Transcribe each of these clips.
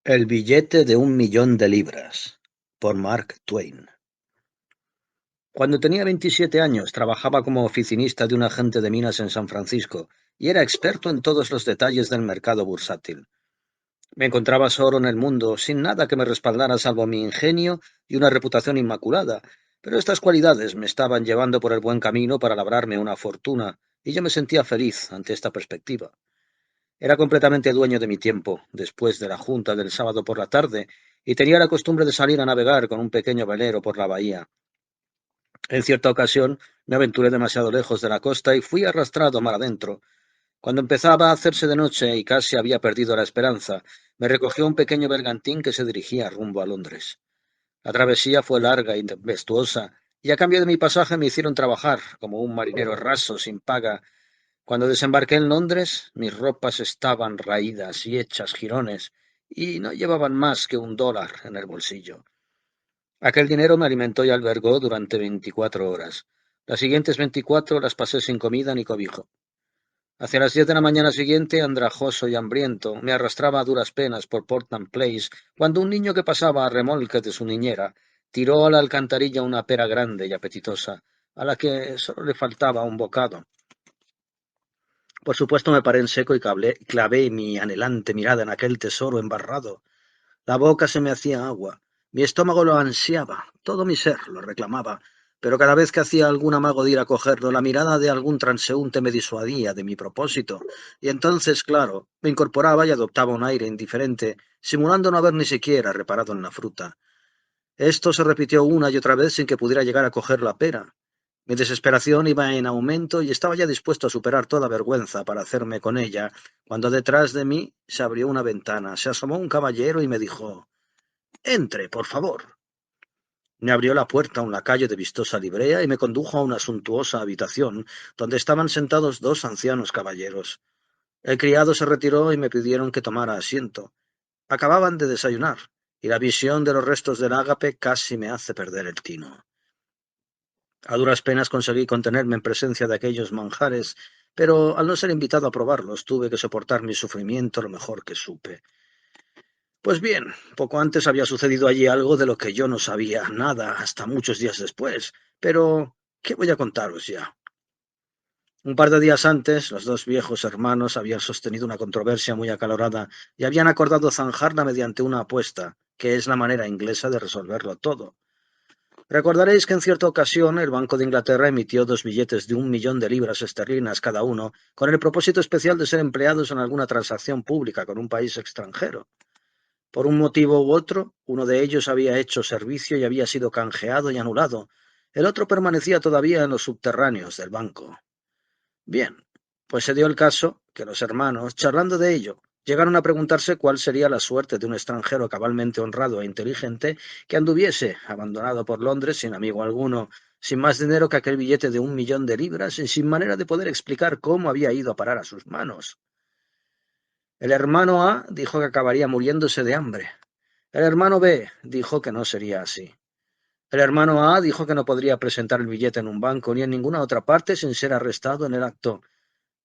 El billete de 1 millón de libras, por Mark Twain. Cuando tenía 27 años, trabajaba como oficinista de un agente de minas en San Francisco y era experto en todos los detalles del mercado bursátil. Me encontraba solo en el mundo, sin nada que me respaldara salvo mi ingenio y una reputación inmaculada, pero estas cualidades me estaban llevando por el buen camino para labrarme una fortuna, y yo me sentía feliz ante esta perspectiva. Era completamente dueño de mi tiempo, después de la junta del sábado por la tarde, y tenía la costumbre de salir a navegar con un pequeño velero por la bahía. En cierta ocasión me aventuré demasiado lejos de la costa y fui arrastrado mar adentro. Cuando empezaba a hacerse de noche y casi había perdido la esperanza, me recogió un pequeño bergantín que se dirigía rumbo a Londres. La travesía fue larga y tempestuosa, y a cambio de mi pasaje me hicieron trabajar como un marinero raso sin paga. Cuando desembarqué en Londres, mis ropas estaban raídas y hechas jirones, y no llevaban más que $1 en el bolsillo. Aquel dinero me alimentó y albergó durante 24 horas. Las siguientes 24 las pasé sin comida ni cobijo. Hacia las 10 de la mañana siguiente, andrajoso y hambriento, me arrastraba a duras penas por Portland Place, cuando un niño que pasaba a remolque de su niñera tiró a la alcantarilla una pera grande y apetitosa, a la que solo le faltaba un bocado. Por supuesto me paré en seco y clavé mi anhelante mirada en aquel tesoro embarrado. La boca se me hacía agua, mi estómago lo ansiaba, todo mi ser lo reclamaba, pero cada vez que hacía algún amago de ir a cogerlo, la mirada de algún transeúnte me disuadía de mi propósito, y entonces, claro, me incorporaba y adoptaba un aire indiferente, simulando no haber ni siquiera reparado en la fruta. Esto se repitió una y otra vez sin que pudiera llegar a coger la pera. Mi desesperación iba en aumento y estaba ya dispuesto a superar toda vergüenza para hacerme con ella, cuando detrás de mí se abrió una ventana, se asomó un caballero y me dijo: «Entre, por favor». Me abrió la puerta un lacayo de vistosa librea y me condujo a una suntuosa habitación, donde estaban sentados dos ancianos caballeros. El criado se retiró y me pidieron que tomara asiento. Acababan de desayunar, y la visión de los restos del ágape casi me hace perder el tino. A duras penas conseguí contenerme en presencia de aquellos manjares, pero al no ser invitado a probarlos, tuve que soportar mi sufrimiento lo mejor que supe. Pues bien, poco antes había sucedido allí algo de lo que yo no sabía nada hasta muchos días después, pero ¿qué voy a contaros ya? Un par de días antes, los dos viejos hermanos habían sostenido una controversia muy acalorada y habían acordado zanjarla mediante una apuesta, que es la manera inglesa de resolverlo todo. Recordaréis que en cierta ocasión el Banco de Inglaterra emitió 2 billetes de 1 millón de libras esterlinas cada uno, con el propósito especial de ser empleados en alguna transacción pública con un país extranjero. Por un motivo u otro, uno de ellos había hecho servicio y había sido canjeado y anulado. El otro permanecía todavía en los subterráneos del banco. Bien, pues se dio el caso que los hermanos, charlando de ello, llegaron a preguntarse cuál sería la suerte de un extranjero cabalmente honrado e inteligente que anduviese, abandonado por Londres, sin amigo alguno, sin más dinero que aquel billete de 1 millón de libras y sin manera de poder explicar cómo había ido a parar a sus manos. El hermano A dijo que acabaría muriéndose de hambre. El hermano B dijo que no sería así. El hermano A dijo que no podría presentar el billete en un banco ni en ninguna otra parte sin ser arrestado en el acto.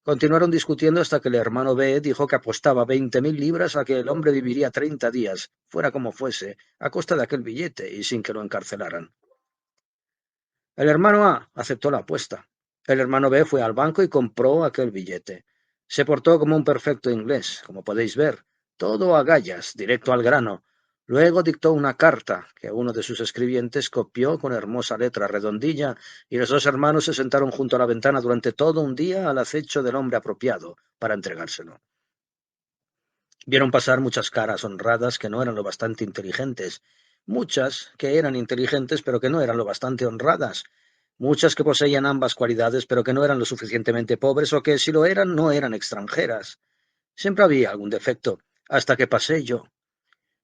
Continuaron discutiendo hasta que el hermano B dijo que apostaba 20.000 libras a que el hombre viviría 30 días, fuera como fuese, a costa de aquel billete y sin que lo encarcelaran. El hermano A aceptó la apuesta. El hermano B fue al banco y compró aquel billete. Se portó como un perfecto inglés, como podéis ver, todo a agallas, directo al grano. Luego dictó una carta que uno de sus escribientes copió con hermosa letra redondilla, y los dos hermanos se sentaron junto a la ventana durante todo un día al acecho del hombre apropiado para entregárselo. Vieron pasar muchas caras honradas que no eran lo bastante inteligentes, muchas que eran inteligentes pero que no eran lo bastante honradas, muchas que poseían ambas cualidades pero que no eran lo suficientemente pobres o que, si lo eran, no eran extranjeras. Siempre había algún defecto, hasta que pasé yo.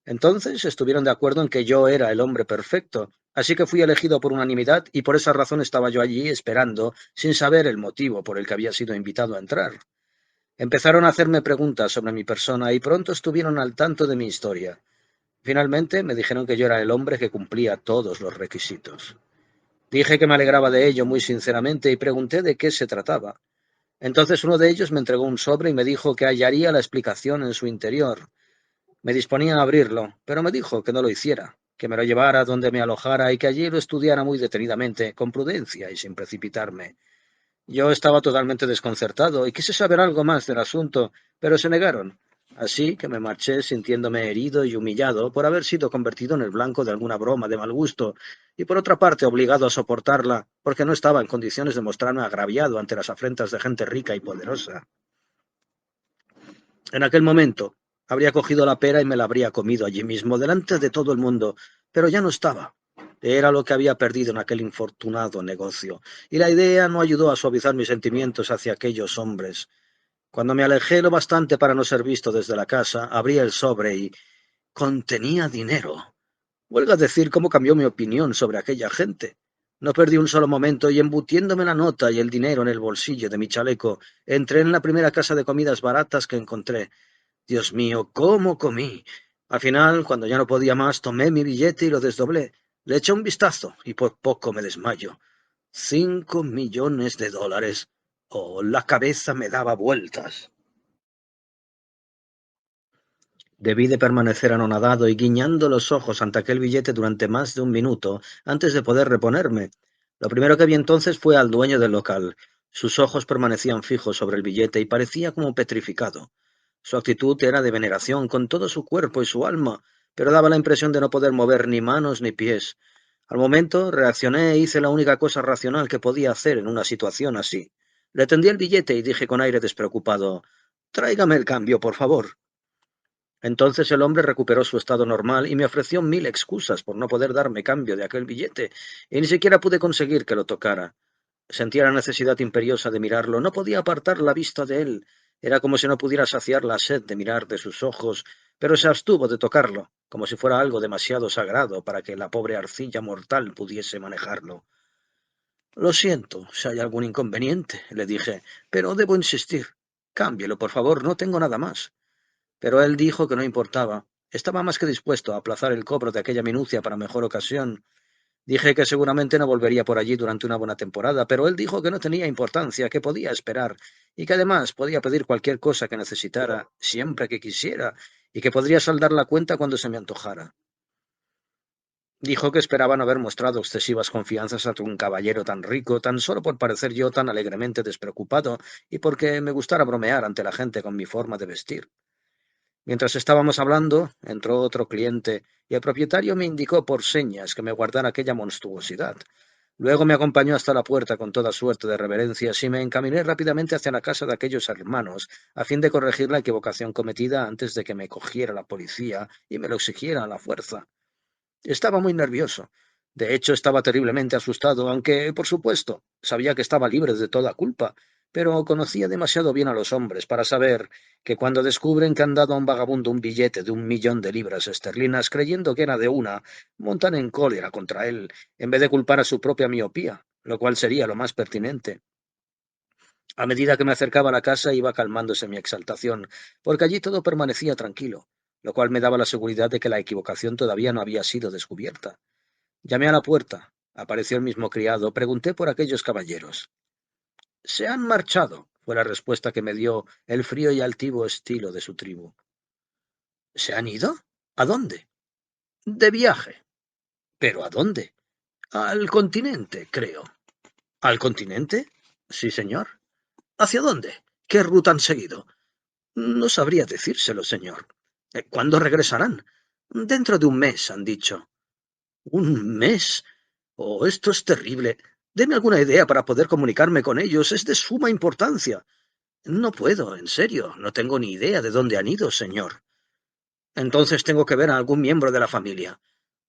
Entonces estuvieron de acuerdo en que yo era el hombre perfecto, así que fui elegido por unanimidad y por esa razón estaba yo allí esperando, sin saber el motivo por el que había sido invitado a entrar. Empezaron a hacerme preguntas sobre mi persona y pronto estuvieron al tanto de mi historia. Finalmente me dijeron que yo era el hombre que cumplía todos los requisitos. Dije que me alegraba de ello muy sinceramente y pregunté de qué se trataba. Entonces uno de ellos me entregó un sobre y me dijo que hallaría la explicación en su interior. Me disponía a abrirlo, pero me dijo que no lo hiciera, que me lo llevara donde me alojara y que allí lo estudiara muy detenidamente, con prudencia y sin precipitarme. Yo estaba totalmente desconcertado y quise saber algo más del asunto, pero se negaron. Así que me marché sintiéndome herido y humillado por haber sido convertido en el blanco de alguna broma de mal gusto, y por otra parte obligado a soportarla, porque no estaba en condiciones de mostrarme agraviado ante las afrentas de gente rica y poderosa. En aquel momento habría cogido la pera y me la habría comido allí mismo, delante de todo el mundo, pero ya no estaba. Era lo que había perdido en aquel infortunado negocio, y la idea no ayudó a suavizar mis sentimientos hacia aquellos hombres. Cuando me alejé lo bastante para no ser visto desde la casa, abrí el sobre y contenía dinero. Huelga decir cómo cambió mi opinión sobre aquella gente. No perdí un solo momento y embutiéndome la nota y el dinero en el bolsillo de mi chaleco, entré en la primera casa de comidas baratas que encontré. Dios mío, cómo comí. Al final, cuando ya no podía más, tomé mi billete y lo desdoblé. Le eché un vistazo y por poco me desmayo. $5 millones. Oh, la cabeza me daba vueltas. Debí de permanecer anonadado y guiñando los ojos ante aquel billete durante más de un minuto antes de poder reponerme. Lo primero que vi entonces fue al dueño del local. Sus ojos permanecían fijos sobre el billete y parecía como petrificado. Su actitud era de veneración con todo su cuerpo y su alma, pero daba la impresión de no poder mover ni manos ni pies. Al momento reaccioné e hice la única cosa racional que podía hacer en una situación así. Le tendí el billete y dije con aire despreocupado: «Tráigame el cambio, por favor». Entonces el hombre recuperó su estado normal y me ofreció 1000 excusas por no poder darme cambio de aquel billete, y ni siquiera pude conseguir que lo tocara. Sentía la necesidad imperiosa de mirarlo, no podía apartar la vista de él. Era como si no pudiera saciar la sed de mirar de sus ojos, pero se abstuvo de tocarlo, como si fuera algo demasiado sagrado para que la pobre arcilla mortal pudiese manejarlo. Lo siento, si hay algún inconveniente, le dije, pero debo insistir. Cámbielo, por favor, no tengo nada más. Pero él dijo que no importaba. Estaba más que dispuesto a aplazar el cobro de aquella minucia para mejor ocasión. Dije que seguramente no volvería por allí durante una buena temporada, pero él dijo que no tenía importancia, que podía esperar, y que además podía pedir cualquier cosa que necesitara, siempre que quisiera, y que podría saldar la cuenta cuando se me antojara. Dijo que esperaba no haber mostrado excesivas confianzas ante un caballero tan rico, tan solo por parecer yo tan alegremente despreocupado, y porque me gustara bromear ante la gente con mi forma de vestir. Mientras estábamos hablando, entró otro cliente y el propietario me indicó por señas que me guardara aquella monstruosidad. Luego me acompañó hasta la puerta con toda suerte de reverencias y me encaminé rápidamente hacia la casa de aquellos hermanos, a fin de corregir la equivocación cometida antes de que me cogiera la policía y me lo exigiera a la fuerza. Estaba muy nervioso. De hecho, estaba terriblemente asustado, aunque, por supuesto, sabía que estaba libre de toda culpa, pero conocía demasiado bien a los hombres para saber que cuando descubren que han dado a un vagabundo un billete de 1 millón de libras esterlinas creyendo que era de una, montan en cólera contra él, en vez de culpar a su propia miopía, lo cual sería lo más pertinente. A medida que me acercaba a la casa iba calmándose mi exaltación, porque allí todo permanecía tranquilo, lo cual me daba la seguridad de que la equivocación todavía no había sido descubierta. Llamé a la puerta. Apareció el mismo criado. Pregunté por aquellos caballeros. «Se han marchado», fue la respuesta que me dio el frío y altivo estilo de su tribu. «¿Se han ido? ¿A dónde?» «De viaje». «¿Pero a dónde?» «Al continente, creo». ¿Al continente?» «Sí, señor». «¿Hacia dónde? ¿Qué ruta han seguido?» «No sabría decírselo, señor». «¿Cuándo regresarán?» «Dentro de un mes, han dicho». «¿Un mes? Oh, esto es terrible. Deme alguna idea para poder comunicarme con ellos. Es de suma importancia». «No puedo, en serio. No tengo ni idea de dónde han ido, señor». «Entonces tengo que ver a algún miembro de la familia».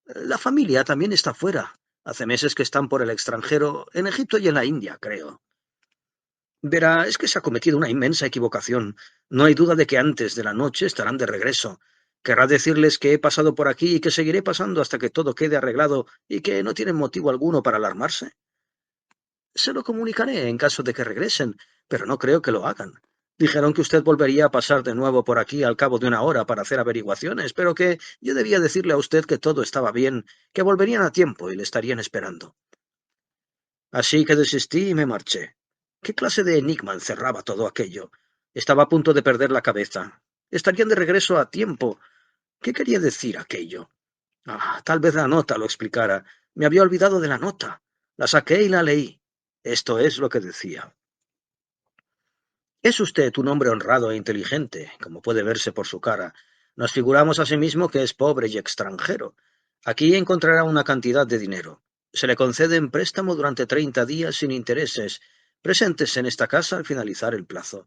«La familia también está fuera. Hace meses que están por el extranjero, en Egipto y en la India, creo». «Verá, es que se ha cometido una inmensa equivocación. No hay duda de que antes de la noche estarán de regreso. Querrá decirles que he pasado por aquí y que seguiré pasando hasta que todo quede arreglado y que no tienen motivo alguno para alarmarse». «Se lo comunicaré en caso de que regresen, pero no creo que lo hagan. Dijeron que usted volvería a pasar de nuevo por aquí al cabo de una hora para hacer averiguaciones, pero que yo debía decirle a usted que todo estaba bien, que volverían a tiempo y le estarían esperando». Así que desistí y me marché. ¿Qué clase de enigma encerraba todo aquello? Estaba a punto de perder la cabeza. Estarían de regreso a tiempo. ¿Qué quería decir aquello? Ah, tal vez la nota lo explicara. Me había olvidado de la nota. La saqué y la leí. Esto es lo que decía. Es usted un hombre honrado e inteligente, como puede verse por su cara. Nos figuramos asimismo que es pobre y extranjero. Aquí encontrará una cantidad de dinero. Se le concede en préstamo durante 30 días sin intereses. Preséntese en esta casa al finalizar el plazo.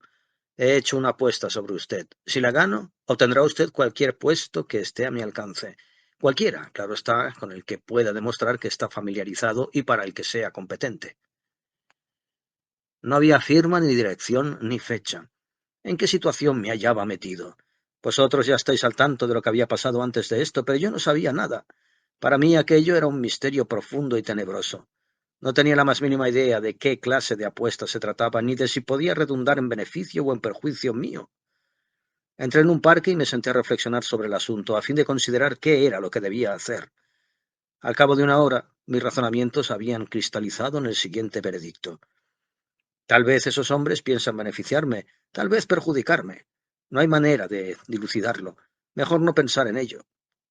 He hecho una apuesta sobre usted. Si la gano, obtendrá usted cualquier puesto que esté a mi alcance. Cualquiera, claro está, con el que pueda demostrar que está familiarizado y para el que sea competente. No había firma, ni dirección, ni fecha. ¿En qué situación me hallaba metido? Vosotros ya estáis al tanto de lo que había pasado antes de esto, pero yo no sabía nada. Para mí aquello era un misterio profundo y tenebroso. No tenía la más mínima idea de qué clase de apuesta se trataba, ni de si podía redundar en beneficio o en perjuicio mío. Entré en un parque y me senté a reflexionar sobre el asunto, a fin de considerar qué era lo que debía hacer. Al cabo de una hora, mis razonamientos habían cristalizado en el siguiente veredicto. Tal vez esos hombres piensan beneficiarme, tal vez perjudicarme. No hay manera de dilucidarlo. Mejor no pensar en ello.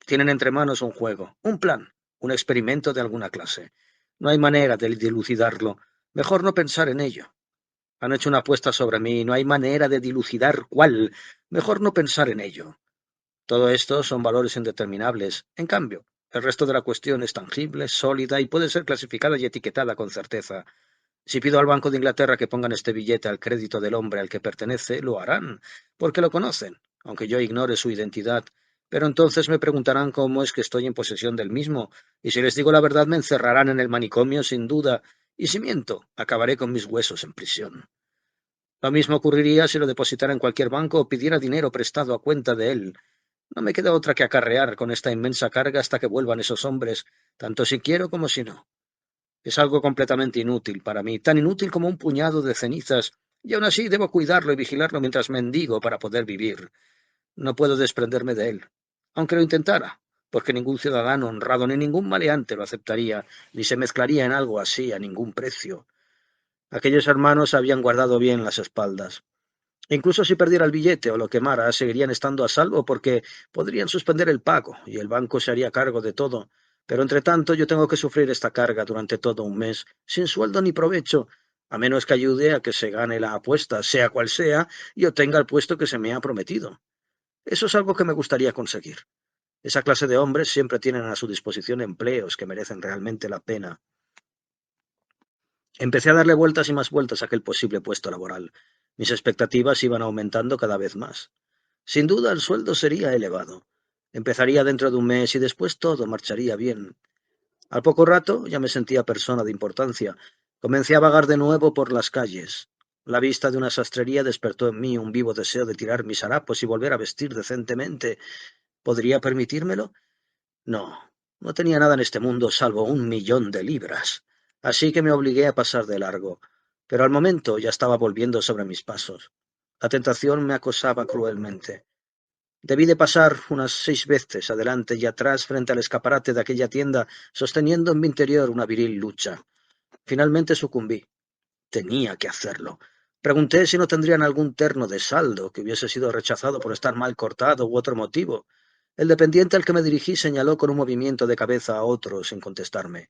Tienen entre manos un juego, un plan, un experimento de alguna clase. No hay manera de dilucidarlo. Mejor no pensar en ello. Han hecho una apuesta sobre mí, no hay manera de dilucidar cuál. Mejor no pensar en ello. Todo esto son valores indeterminables. En cambio, el resto de la cuestión es tangible, sólida y puede ser clasificada y etiquetada con certeza. Si pido al Banco de Inglaterra que pongan este billete al crédito del hombre al que pertenece, lo harán, porque lo conocen, aunque yo ignore su identidad. Pero entonces me preguntarán cómo es que estoy en posesión del mismo, y si les digo la verdad me encerrarán en el manicomio sin duda, y si miento, acabaré con mis huesos en prisión. Lo mismo ocurriría si lo depositara en cualquier banco o pidiera dinero prestado a cuenta de él. No me queda otra que acarrear con esta inmensa carga hasta que vuelvan esos hombres, tanto si quiero como si no. Es algo completamente inútil para mí, tan inútil como un puñado de cenizas, y aun así debo cuidarlo y vigilarlo mientras mendigo para poder vivir. No puedo desprenderme de él, aunque lo intentara, porque ningún ciudadano honrado ni ningún maleante lo aceptaría, ni se mezclaría en algo así a ningún precio. Aquellos hermanos habían guardado bien las espaldas. Incluso si perdiera el billete o lo quemara, seguirían estando a salvo porque podrían suspender el pago y el banco se haría cargo de todo. Pero entre tanto yo tengo que sufrir esta carga durante todo un mes, sin sueldo ni provecho, a menos que ayude a que se gane la apuesta, sea cual sea, y obtenga el puesto que se me ha prometido. Eso es algo que me gustaría conseguir. Esa clase de hombres siempre tienen a su disposición empleos que merecen realmente la pena. Empecé a darle vueltas y más vueltas a aquel posible puesto laboral. Mis expectativas iban aumentando cada vez más. Sin duda el sueldo sería elevado. Empezaría dentro de un mes y después todo marcharía bien. Al poco rato ya me sentía persona de importancia. Comencé a vagar de nuevo por las calles. La vista de una sastrería despertó en mí un vivo deseo de tirar mis harapos y volver a vestir decentemente. ¿Podría permitírmelo? No, no tenía nada en este mundo salvo 1 millón de libras. Así que me obligué a pasar de largo. Pero al momento ya estaba volviendo sobre mis pasos. La tentación me acosaba cruelmente. Debí de pasar unas 6 veces adelante y atrás frente al escaparate de aquella tienda, sosteniendo en mi interior una viril lucha. Finalmente sucumbí. Tenía que hacerlo. Pregunté si no tendrían algún terno de saldo que hubiese sido rechazado por estar mal cortado u otro motivo. El dependiente al que me dirigí señaló con un movimiento de cabeza a otro sin contestarme.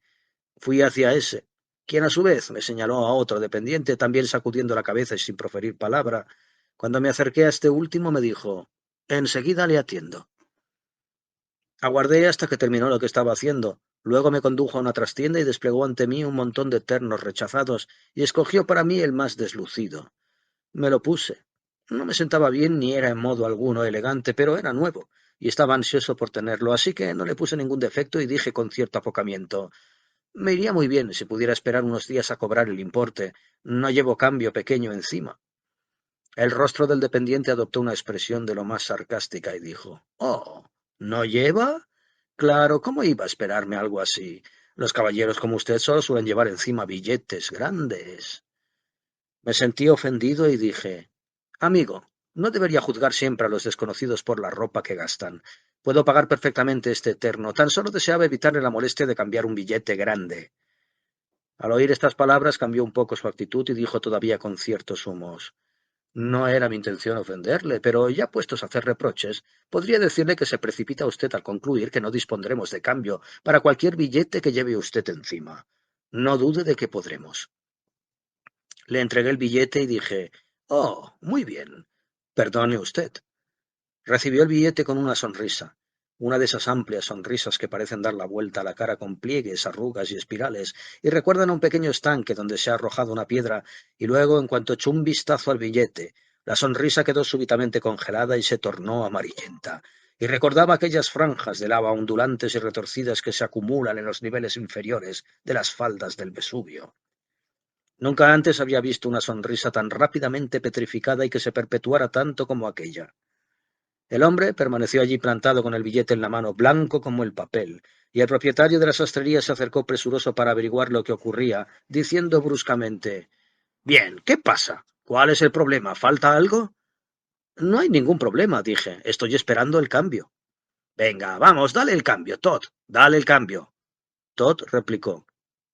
Fui hacia ese, quien a su vez me señaló a otro dependiente, también sacudiendo la cabeza y sin proferir palabra. Cuando me acerqué a este último me dijo: «Enseguida le atiendo». Aguardé hasta que terminó lo que estaba haciendo. Luego me condujo a una trastienda y desplegó ante mí un montón de ternos rechazados y escogió para mí el más deslucido. Me lo puse. No me sentaba bien ni era en modo alguno elegante, pero era nuevo y estaba ansioso por tenerlo, así que no le puse ningún defecto y dije con cierto apocamiento: «Me iría muy bien si pudiera esperar unos días a cobrar el importe. No llevo cambio pequeño encima». El rostro del dependiente adoptó una expresión de lo más sarcástica y dijo: «Oh, ¿no lleva? Claro, ¿cómo iba a esperarme algo así? Los caballeros como usted solo suelen llevar encima billetes grandes». Me sentí ofendido y dije: «Amigo, no debería juzgar siempre a los desconocidos por la ropa que gastan. Puedo pagar perfectamente este terno, tan solo deseaba evitarle la molestia de cambiar un billete grande». Al oír estas palabras cambió un poco su actitud y dijo todavía con ciertos humos: No era mi intención ofenderle, pero ya puestos a hacer reproches, podría decirle que se precipita usted al concluir que no dispondremos de cambio para cualquier billete que lleve usted encima. No dude de que podremos. Le entregué el billete y dije, «Oh, muy bien. Perdone usted». Recibió el billete con una sonrisa, una de esas amplias sonrisas que parecen dar la vuelta a la cara con pliegues, arrugas y espirales, y recuerdan a un pequeño estanque donde se ha arrojado una piedra, y luego, en cuanto echó un vistazo al billete, la sonrisa quedó súbitamente congelada y se tornó amarillenta, y recordaba aquellas franjas de lava ondulantes y retorcidas que se acumulan en los niveles inferiores de las faldas del Vesubio. Nunca antes había visto una sonrisa tan rápidamente petrificada y que se perpetuara tanto como aquella. El hombre permaneció allí plantado con el billete en la mano, blanco como el papel, y el propietario de la sastrería se acercó presuroso para averiguar lo que ocurría, diciendo bruscamente, «Bien, ¿qué pasa? ¿Cuál es el problema? ¿Falta algo?» «No hay ningún problema», dije. «Estoy esperando el cambio». «Venga, vamos, dale el cambio, Todd, dale el cambio». Todd replicó,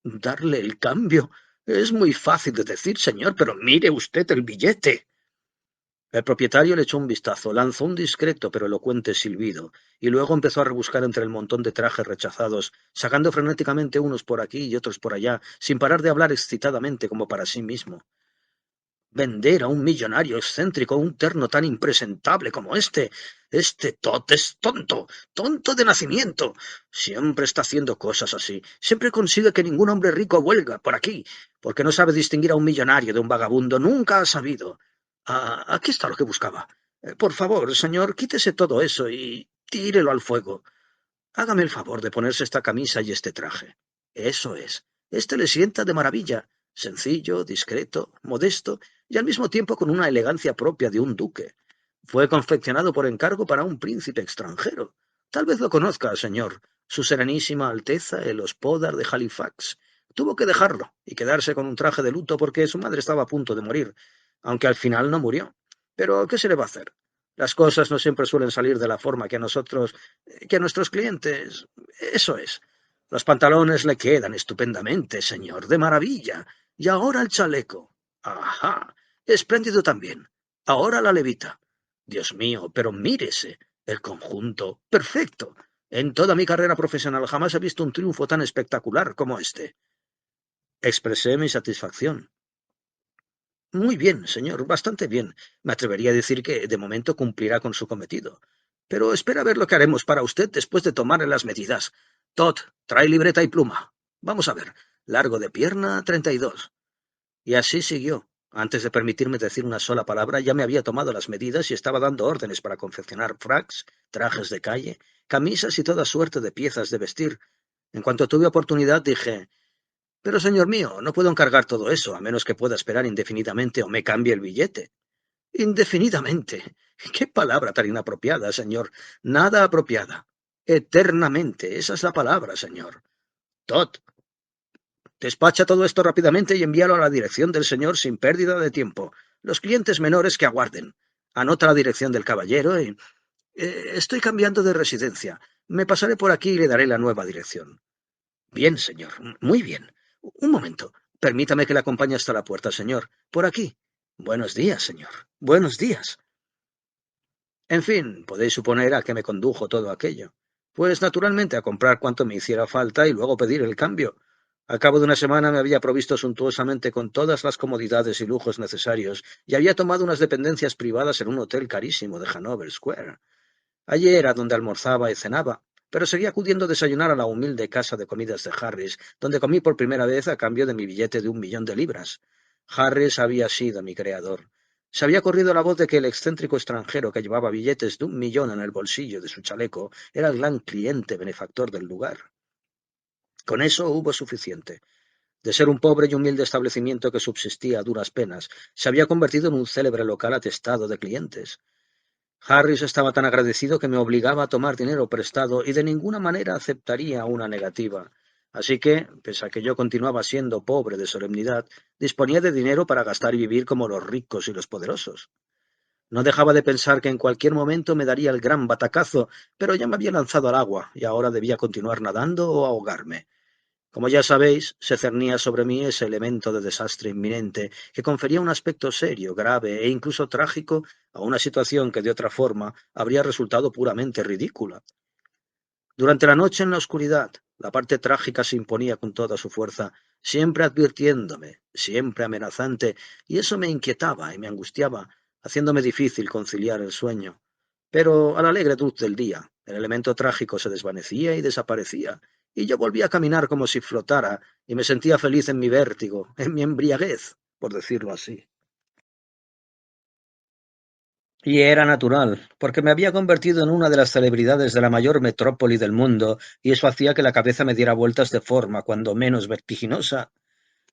«¿Darle el cambio? Es muy fácil de decir, señor, pero mire usted el billete». El propietario le echó un vistazo, lanzó un discreto pero elocuente silbido, y luego empezó a rebuscar entre el montón de trajes rechazados, sacando frenéticamente unos por aquí y otros por allá, sin parar de hablar excitadamente como para sí mismo. Vender a un millonario excéntrico un terno tan impresentable como este. Este Todd es tonto, tonto de nacimiento. Siempre está haciendo cosas así. Siempre consigue que ningún hombre rico vuelva por aquí, porque no sabe distinguir a un millonario de un vagabundo. Nunca ha sabido. Ah, aquí está lo que buscaba. Por favor, señor, quítese todo eso y tírelo al fuego. Hágame el favor de ponerse esta camisa y este traje. Eso es. Este le sienta de maravilla. Sencillo, discreto, modesto y al mismo tiempo con una elegancia propia de un duque. Fue confeccionado por encargo para un príncipe extranjero. Tal vez lo conozca, señor. Su Serenísima Alteza, el Hospodar de Halifax. Tuvo que dejarlo y quedarse con un traje de luto porque su madre estaba a punto de morir, aunque al final no murió. Pero, ¿qué se le va a hacer? Las cosas no siempre suelen salir de la forma que a nosotros, que a nuestros clientes. Eso es. Los pantalones le quedan estupendamente, señor, de maravilla. Y ahora el chaleco. Ajá. Espléndido también. Ahora la levita. Dios mío, pero mírese. El conjunto. Perfecto. En toda mi carrera profesional jamás he visto un triunfo tan espectacular como este. Expresé mi satisfacción. Muy bien, señor, bastante bien. Me atrevería a decir que de momento cumplirá con su cometido. Pero espera a ver lo que haremos para usted después de tomarle las medidas. Todd, trae libreta y pluma. Vamos a ver. Largo de pierna, 32. Y así siguió. Antes de permitirme decir una sola palabra, ya me había tomado las medidas y estaba dando órdenes para confeccionar fracs, trajes de calle, camisas y toda suerte de piezas de vestir. En cuanto tuve oportunidad, dije, «Pero, señor mío, no puedo encargar todo eso, a menos que pueda esperar indefinidamente o me cambie el billete». «Indefinidamente». Qué palabra tan inapropiada, señor. Nada apropiada. Eternamente. Esa es la palabra, señor. Todd, despacha todo esto rápidamente y envíalo a la dirección del señor sin pérdida de tiempo. Los clientes menores que aguarden. Anota la dirección del caballero y... estoy cambiando de residencia. Me pasaré por aquí y le daré la nueva dirección. Bien, señor. Muy bien. Un momento. Permítame que le acompañe hasta la puerta, señor. Por aquí. Buenos días, señor. Buenos días. En fin, podéis suponer a qué me condujo todo aquello. Pues naturalmente a comprar cuanto me hiciera falta y luego pedir el cambio. Al cabo de una semana me había provisto suntuosamente con todas las comodidades y lujos necesarios y había tomado unas dependencias privadas en un hotel carísimo de Hanover Square. Allí era donde almorzaba y cenaba, pero seguía acudiendo a desayunar a la humilde casa de comidas de Harris, donde comí por primera vez a cambio de mi billete de 1 millón de libras. Harris había sido mi creador. Se había corrido la voz de que el excéntrico extranjero que llevaba billetes de 1 millón en el bolsillo de su chaleco era el gran cliente benefactor del lugar. Con eso hubo suficiente. De ser un pobre y humilde establecimiento que subsistía a duras penas, se había convertido en un célebre local atestado de clientes. Harris estaba tan agradecido que me obligaba a tomar dinero prestado y de ninguna manera aceptaría una negativa. Así que, pese a que yo continuaba siendo pobre de solemnidad, disponía de dinero para gastar y vivir como los ricos y los poderosos. No dejaba de pensar que en cualquier momento me daría el gran batacazo, pero ya me había lanzado al agua y ahora debía continuar nadando o ahogarme. Como ya sabéis, se cernía sobre mí ese elemento de desastre inminente que confería un aspecto serio, grave e incluso trágico a una situación que de otra forma habría resultado puramente ridícula. Durante la noche en la oscuridad, la parte trágica se imponía con toda su fuerza, siempre advirtiéndome, siempre amenazante, y eso me inquietaba y me angustiaba, haciéndome difícil conciliar el sueño. Pero a la alegre luz del día, el elemento trágico se desvanecía y desaparecía, y yo volvía a caminar como si flotara, y me sentía feliz en mi vértigo, en mi embriaguez, por decirlo así. Y era natural, porque me había convertido en una de las celebridades de la mayor metrópoli del mundo, y eso hacía que la cabeza me diera vueltas de forma, cuando menos vertiginosa.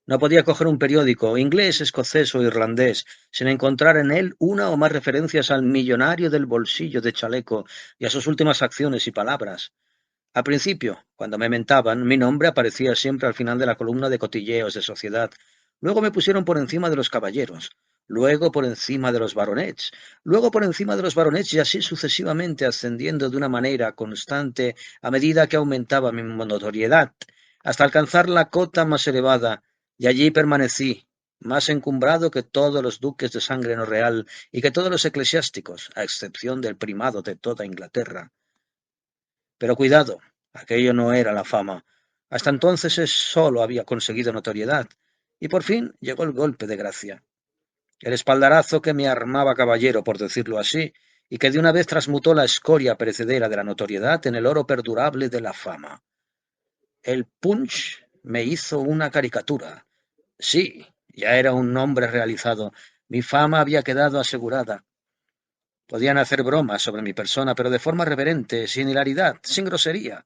No podía coger un periódico, inglés, escocés o irlandés, sin encontrar en él una o más referencias al millonario del bolsillo de chaleco y a sus últimas acciones y palabras. Al principio, cuando me mentaban, mi nombre aparecía siempre al final de la columna de cotilleos de sociedad. Luego me pusieron por encima de los caballeros, luego por encima de los baronets, luego por encima de los baronets y así sucesivamente ascendiendo de una manera constante a medida que aumentaba mi notoriedad, hasta alcanzar la cota más elevada, y allí permanecí, más encumbrado que todos los duques de sangre no real y que todos los eclesiásticos, a excepción del primado de toda Inglaterra. Pero cuidado, aquello no era la fama. Hasta entonces solo había conseguido notoriedad, y por fin llegó el golpe de gracia, el espaldarazo que me armaba caballero, por decirlo así, y que de una vez transmutó la escoria perecedera de la notoriedad en el oro perdurable de la fama. El Punch me hizo una caricatura. Sí, ya era un nombre realizado. Mi fama había quedado asegurada. Podían hacer bromas sobre mi persona, pero de forma reverente, sin hilaridad, sin grosería.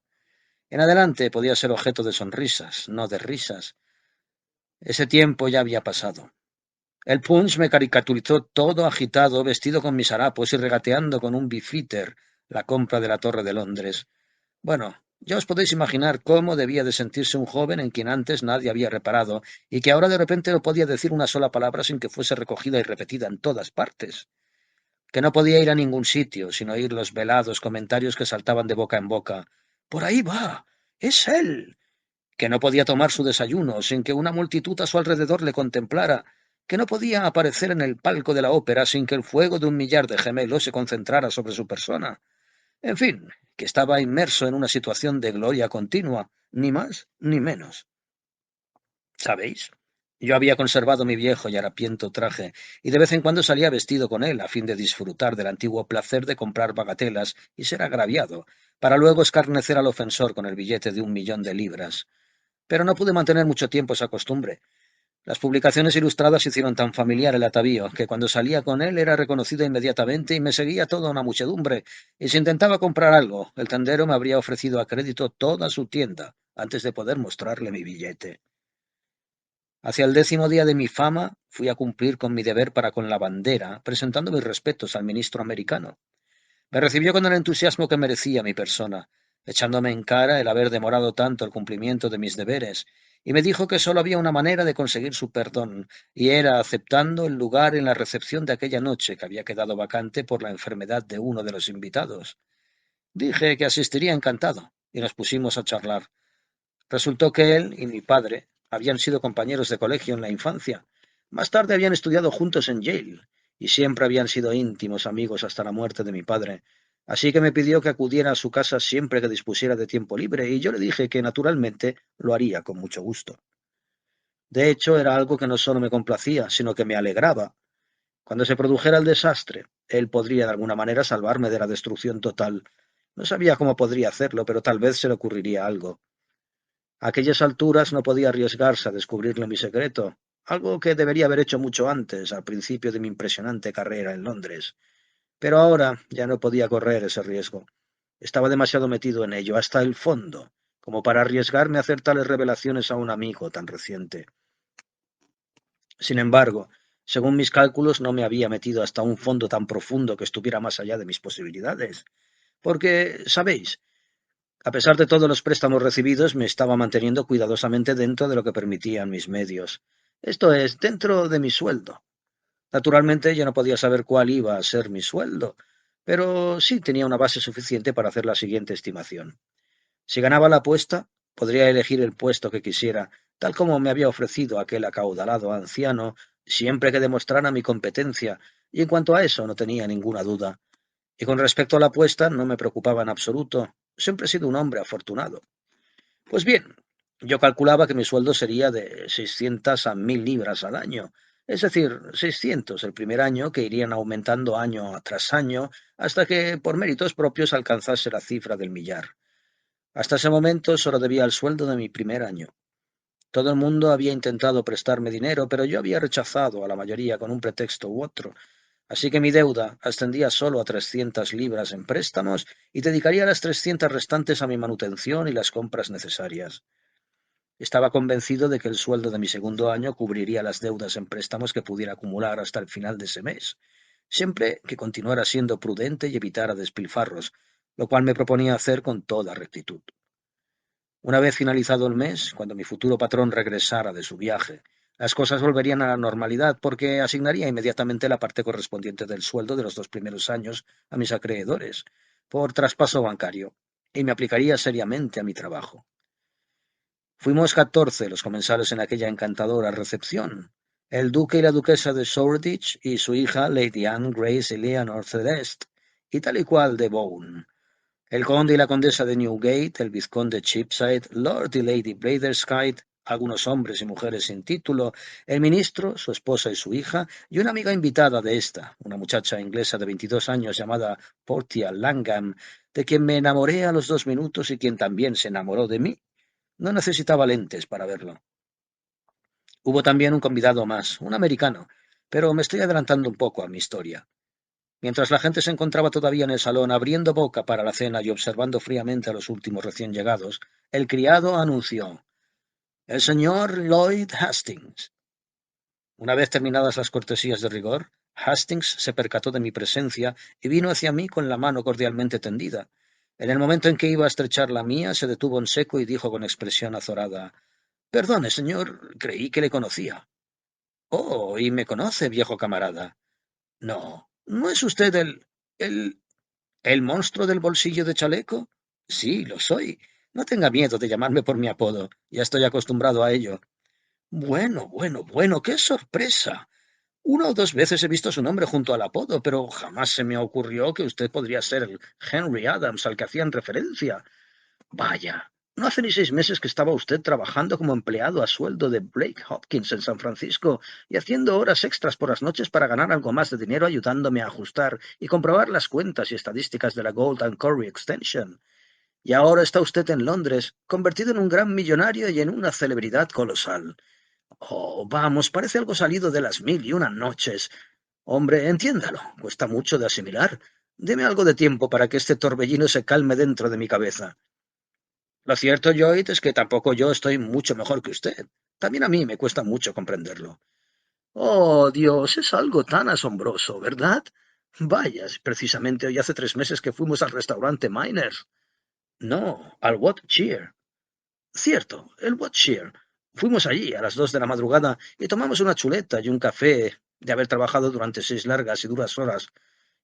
En adelante podía ser objeto de sonrisas, no de risas. Ese tiempo ya había pasado. El Punch me caricaturizó todo agitado, vestido con mis harapos y regateando con un bifiter la compra de la Torre de Londres. Bueno, ya os podéis imaginar cómo debía de sentirse un joven en quien antes nadie había reparado y que ahora de repente no podía decir una sola palabra sin que fuese recogida y repetida en todas partes. Que no podía ir a ningún sitio sin oír los velados comentarios que saltaban de boca en boca. ¡Por ahí va! ¡Es él! Que no podía tomar su desayuno sin que una multitud a su alrededor le contemplara, que no podía aparecer en el palco de la ópera sin que el fuego de un millar de gemelos se concentrara sobre su persona. En fin, que estaba inmerso en una situación de gloria continua, ni más ni menos. ¿Sabéis? Yo había conservado mi viejo y harapiento traje, y de vez en cuando salía vestido con él a fin de disfrutar del antiguo placer de comprar bagatelas y ser agraviado, para luego escarnecer al ofensor con el billete de 1 millón de libras. Pero no pude mantener mucho tiempo esa costumbre. Las publicaciones ilustradas hicieron tan familiar el atavío que cuando salía con él era reconocido inmediatamente y me seguía toda una muchedumbre, y si intentaba comprar algo, el tendero me habría ofrecido a crédito toda su tienda antes de poder mostrarle mi billete. Hacia el 10.º día de mi fama fui a cumplir con mi deber para con la bandera, presentando mis respetos al ministro americano. Me recibió con el entusiasmo que merecía mi persona, echándome en cara el haber demorado tanto el cumplimiento de mis deberes, y me dijo que sólo había una manera de conseguir su perdón, y era aceptando el lugar en la recepción de aquella noche que había quedado vacante por la enfermedad de uno de los invitados. Dije que asistiría encantado, y nos pusimos a charlar. Resultó que él y mi padre habían sido compañeros de colegio en la infancia. Más tarde habían estudiado juntos en Yale y siempre habían sido íntimos amigos hasta la muerte de mi padre. Así que me pidió que acudiera a su casa siempre que dispusiera de tiempo libre y yo le dije que naturalmente lo haría con mucho gusto. De hecho, era algo que no solo me complacía, sino que me alegraba. Cuando se produjera el desastre, él podría de alguna manera salvarme de la destrucción total. No sabía cómo podría hacerlo, pero tal vez se le ocurriría algo. A aquellas alturas no podía arriesgarse a descubrirle mi secreto, algo que debería haber hecho mucho antes, al principio de mi impresionante carrera en Londres. Pero ahora ya no podía correr ese riesgo. Estaba demasiado metido en ello, hasta el fondo, como para arriesgarme a hacer tales revelaciones a un amigo tan reciente. Sin embargo, según mis cálculos, no me había metido hasta un fondo tan profundo que estuviera más allá de mis posibilidades. Porque, sabéis, a pesar de todos los préstamos recibidos, me estaba manteniendo cuidadosamente dentro de lo que permitían mis medios. Esto es, dentro de mi sueldo. Naturalmente, yo no podía saber cuál iba a ser mi sueldo, pero sí tenía una base suficiente para hacer la siguiente estimación. Si ganaba la apuesta, Podría elegir el puesto que quisiera, tal como me había ofrecido aquel acaudalado anciano, siempre que demostrara mi competencia, y en cuanto a eso no tenía ninguna duda. Y con respecto a la apuesta, no me preocupaba en absoluto. Siempre he sido un hombre afortunado. Pues bien, yo calculaba que mi sueldo sería de 600 a 1000 libras al año, es decir, 600 el primer año, que irían aumentando año tras año, hasta que, por méritos propios, alcanzase la cifra del millar. Hasta ese momento solo debía el sueldo de mi primer año. Todo el mundo había intentado prestarme dinero, pero yo había rechazado a la mayoría con un pretexto u otro. Así que mi deuda ascendía solo a 300 libras en préstamos y dedicaría las 300 restantes a mi manutención y las compras necesarias. Estaba convencido de que el sueldo de mi segundo año cubriría las deudas en préstamos que pudiera acumular hasta el final de ese mes, siempre que continuara siendo prudente y evitara despilfarros, lo cual me proponía hacer con toda rectitud. Una vez finalizado el mes, cuando mi futuro patrón regresara de su viaje, las cosas volverían a la normalidad porque asignaría inmediatamente la parte correspondiente del sueldo de los 2 primeros años a mis acreedores, por traspaso bancario, y me aplicaría seriamente a mi trabajo. Fuimos 14 los comensales en aquella encantadora recepción. El duque y la duquesa de Shoreditch y su hija Lady Anne Grace Eleanor Celeste, y tal y cual de Bourne. El conde y la condesa de Newgate, el vizconde Cheapside, Lord y Lady Blatherskite, algunos hombres y mujeres sin título, el ministro, su esposa y su hija, y una amiga invitada de esta, una muchacha inglesa de 22 años llamada Portia Langham, de quien me enamoré a los 2 minutos y quien también se enamoró de mí. No necesitaba lentes para verlo. Hubo también un convidado más, un americano, pero me estoy adelantando un poco a mi historia. Mientras la gente se encontraba todavía en el salón abriendo boca para la cena y observando fríamente a los últimos recién llegados, el criado anunció: «El señor Lloyd Hastings». Una vez terminadas las cortesías de rigor, Hastings se percató de mi presencia y vino hacia mí con la mano cordialmente tendida. En el momento en que iba a estrechar la mía, se detuvo en seco y dijo con expresión azorada: «Perdone, señor, creí que le conocía». «Oh, y me conoce, viejo camarada». «No, ¿no es usted el, el monstruo del bolsillo de chaleco?» «Sí, lo soy. No tenga miedo de llamarme por mi apodo. Ya estoy acostumbrado a ello». «Bueno, bueno, bueno, qué sorpresa. 1 o 2 veces he visto su nombre junto al apodo, pero jamás se me ocurrió que usted podría ser el Henry Adams al que hacían referencia. Vaya, no hace ni 6 meses que estaba usted trabajando como empleado a sueldo de Blake Hopkins en San Francisco y haciendo horas extras por las noches para ganar algo más de dinero ayudándome a ajustar y comprobar las cuentas y estadísticas de la Gold and Curry Extension. Y ahora está usted en Londres, convertido en un gran millonario y en una celebridad colosal. Oh, vamos, parece algo salido de las 1001 noches. Hombre, entiéndalo, cuesta mucho de asimilar. Deme algo de tiempo para que este torbellino se calme dentro de mi cabeza. Lo cierto, Lloyd, es que tampoco yo estoy mucho mejor que usted. También a mí me cuesta mucho comprenderlo. Oh, Dios, es algo tan asombroso, ¿verdad? Vaya, precisamente hoy hace 3 meses que fuimos al restaurante Miners. No, al What Cheer. Cierto, el What Cheer. Fuimos allí a las 2 de la madrugada y tomamos una chuleta y un café de haber trabajado durante 6 largas y duras horas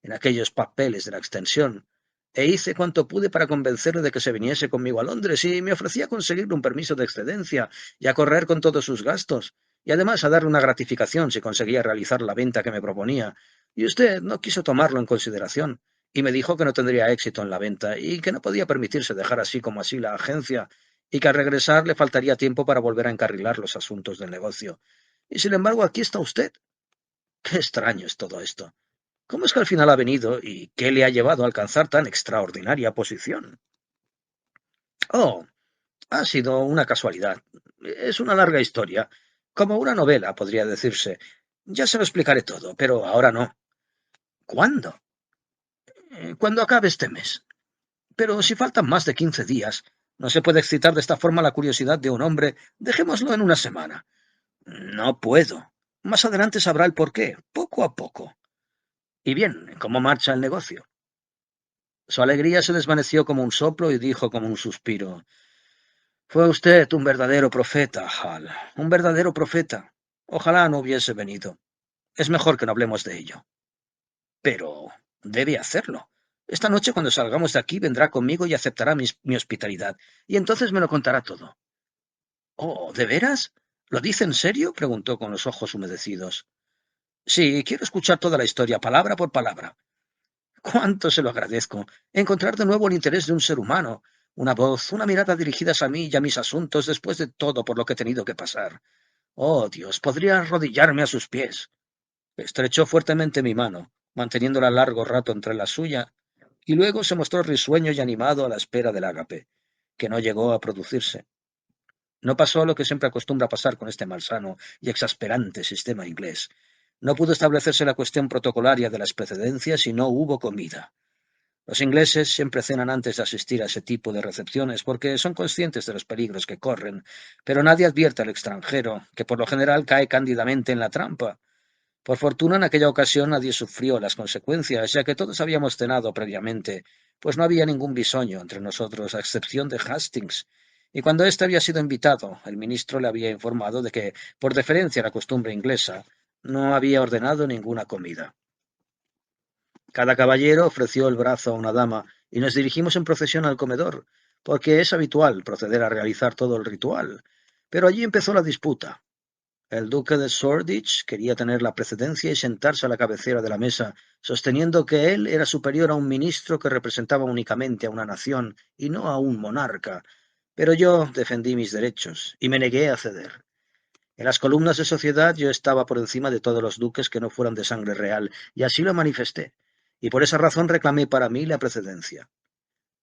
en aquellos papeles de la extensión, e hice cuanto pude para convencerle de que se viniese conmigo a Londres y me ofrecía conseguirle un permiso de excedencia y a correr con todos sus gastos, y además a darle una gratificación si conseguía realizar la venta que me proponía, y usted no quiso tomarlo en consideración, y me dijo que no tendría éxito en la venta y que no podía permitirse dejar así como así la agencia, y que al regresar le faltaría tiempo para volver a encarrilar los asuntos del negocio. Y sin embargo, aquí está usted. Qué extraño es todo esto. ¿Cómo es que al final ha venido y qué le ha llevado a alcanzar tan extraordinaria posición? Oh, ha sido una casualidad. Es una larga historia. Como una novela, podría decirse. Ya se lo explicaré todo, pero ahora no. ¿Cuándo? Cuando acabe este mes. Pero si faltan más de 15 días, no se puede excitar de esta forma la curiosidad de un hombre. Dejémoslo en una semana. No puedo. Más adelante sabrá el porqué, poco a poco. Y bien, ¿cómo marcha el negocio? Su alegría se desvaneció como un soplo y dijo como un suspiro: «Fue usted un verdadero profeta, Hal, un verdadero profeta. Ojalá no hubiese venido. Es mejor que no hablemos de ello». «Pero debe hacerlo. Esta noche, cuando salgamos de aquí, vendrá conmigo y aceptará mi hospitalidad, y entonces me lo contará todo. —Oh, ¿de veras? ¿Lo dice en serio? —preguntó con los ojos humedecidos. —Sí, quiero escuchar toda la historia, palabra por palabra. —Cuánto se lo agradezco. Encontrar de nuevo el interés de un ser humano, una voz, una mirada dirigidas a mí y a mis asuntos después de todo por lo que he tenido que pasar. Oh, Dios, podría arrodillarme a sus pies. Estrechó fuertemente mi mano, manteniéndola largo rato entre la suya, y luego se mostró risueño y animado a la espera del ágape, que no llegó a producirse. No pasó lo que siempre acostumbra pasar con este malsano y exasperante sistema inglés. No pudo establecerse la cuestión protocolaria de las precedencias y no hubo comida. Los ingleses siempre cenan antes de asistir a ese tipo de recepciones porque son conscientes de los peligros que corren, pero nadie advierte al extranjero, que por lo general cae cándidamente en la trampa. Por fortuna, en aquella ocasión nadie sufrió las consecuencias, ya que todos habíamos cenado previamente, pues no había ningún bisoño entre nosotros, a excepción de Hastings. Y cuando éste había sido invitado, el ministro le había informado de que, por deferencia a la costumbre inglesa, no había ordenado ninguna comida. Cada caballero ofreció el brazo a una dama y nos dirigimos en procesión al comedor, porque es habitual proceder a realizar todo el ritual. Pero allí empezó la disputa. El duque de Shoreditch quería tener la precedencia y sentarse a la cabecera de la mesa, sosteniendo que él era superior a un ministro que representaba únicamente a una nación y no a un monarca. Pero yo defendí mis derechos y me negué a ceder. En las columnas de sociedad yo estaba por encima de todos los duques que no fueran de sangre real, y así lo manifesté, y por esa razón reclamé para mí la precedencia.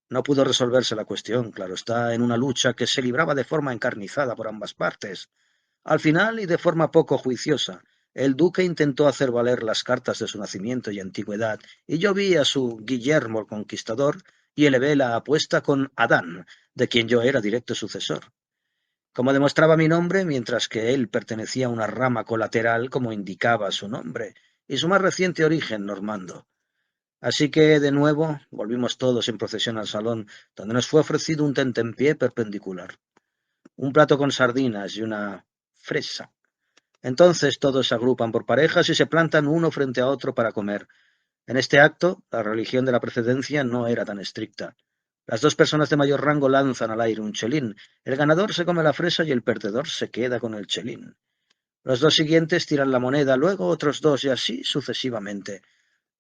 No pudo resolverse la cuestión, claro está, en una lucha que se libraba de forma encarnizada por ambas partes. Al final, y de forma poco juiciosa, el duque intentó hacer valer las cartas de su nacimiento y antigüedad, y yo vi a su Guillermo el Conquistador y elevé la apuesta con Adán, de quien yo era directo sucesor. Como demostraba mi nombre, mientras que él pertenecía a una rama colateral, como indicaba su nombre, y su más reciente origen normando. Así que, de nuevo, volvimos todos en procesión al salón, donde nos fue ofrecido un tentempié perpendicular, un plato con sardinas y una fresa. Entonces todos se agrupan por parejas y se plantan uno frente a otro para comer. En este acto, la religión de la precedencia no era tan estricta. Las dos personas de mayor rango lanzan al aire un chelín. El ganador se come la fresa y el perdedor se queda con el chelín. Los dos siguientes tiran la moneda, luego otros dos y así sucesivamente.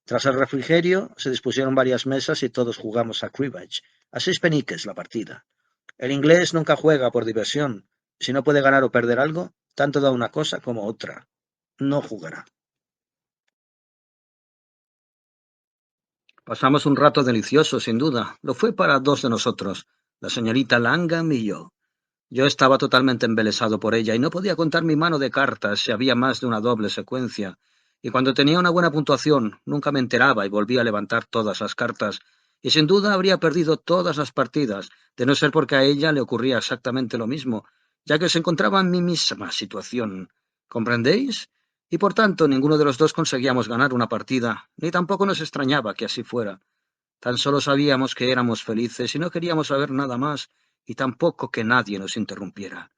Tras el refrigerio, se dispusieron varias mesas y todos jugamos a cribbage, a 6 peniques la partida. El inglés nunca juega por diversión. Si no puede ganar o perder algo, tanto da una cosa como otra. No jugará. Pasamos un rato delicioso, sin duda. Lo fue para dos de nosotros, la señorita Langham y yo. Yo estaba totalmente embelesado por ella y no podía contar mi mano de cartas si había más de una doble secuencia. Y cuando tenía una buena puntuación, nunca me enteraba y volvía a levantar todas las cartas. Y sin duda habría perdido todas las partidas, de no ser porque a ella le ocurría exactamente lo mismo, ya que se encontraba en mi misma situación. ¿Comprendéis? Y por tanto, ninguno de los dos conseguíamos ganar una partida, ni tampoco nos extrañaba que así fuera. Tan solo sabíamos que éramos felices y no queríamos saber nada más, y tampoco que nadie nos interrumpiera.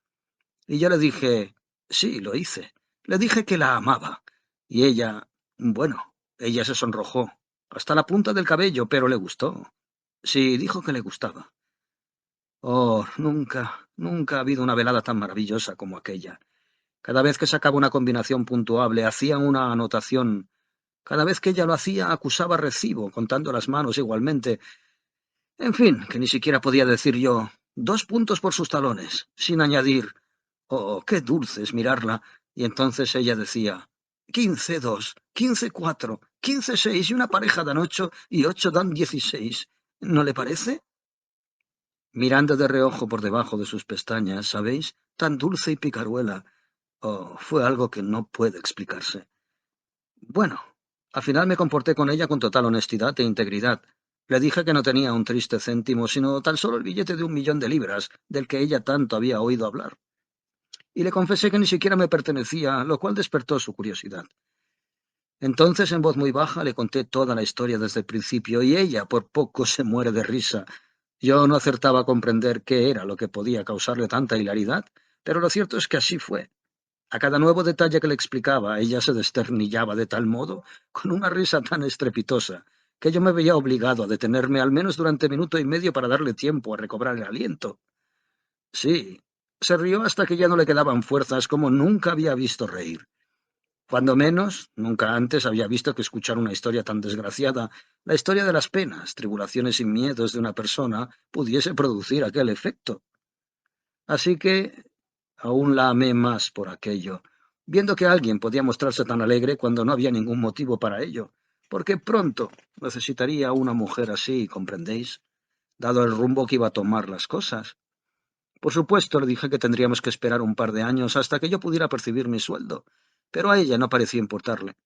Y yo le dije, sí, lo hice. Le dije que la amaba. Y ella, bueno, ella se sonrojó, hasta la punta del cabello, pero le gustó. Sí, dijo que le gustaba. Oh, nunca, nunca ha habido una velada tan maravillosa como aquella. Cada vez que sacaba una combinación puntuable, hacía una anotación. Cada vez que ella lo hacía, acusaba recibo, contando las manos igualmente. En fin, que ni siquiera podía decir yo 2 puntos por sus talones, sin añadir, oh, qué dulce es mirarla. Y entonces ella decía, 15-2, 15-4, 15-6, y una pareja dan 8 y 8 dan 16. ¿No le parece? Mirando de reojo por debajo de sus pestañas, ¿sabéis? Tan dulce y picaruela. Oh, fue algo que no puede explicarse. Bueno, al final me comporté con ella con total honestidad e integridad. Le dije que no tenía un triste céntimo, sino tan solo el billete de 1 millón de libras, del que ella tanto había oído hablar. Y le confesé que ni siquiera me pertenecía, lo cual despertó su curiosidad. Entonces, en voz muy baja, le conté toda la historia desde el principio, y ella por poco se muere de risa. Yo no acertaba a comprender qué era lo que podía causarle tanta hilaridad, pero lo cierto es que así fue. A cada nuevo detalle que le explicaba, ella se desternillaba de tal modo, con una risa tan estrepitosa, que yo me veía obligado a detenerme al menos durante minuto y medio para darle tiempo a recobrar el aliento. Sí, se rió hasta que ya no le quedaban fuerzas, como nunca había visto reír. Cuando menos, nunca antes había visto que escuchar una historia tan desgraciada, la historia de las penas, tribulaciones y miedos de una persona, pudiese producir aquel efecto. Así que aún la amé más por aquello, viendo que alguien podía mostrarse tan alegre cuando no había ningún motivo para ello, porque pronto necesitaría una mujer así, ¿comprendéis? Dado el rumbo que iba a tomar las cosas. Por supuesto, le dije que tendríamos que esperar un par de años hasta que yo pudiera percibir mi sueldo, pero a ella no parecía importarle.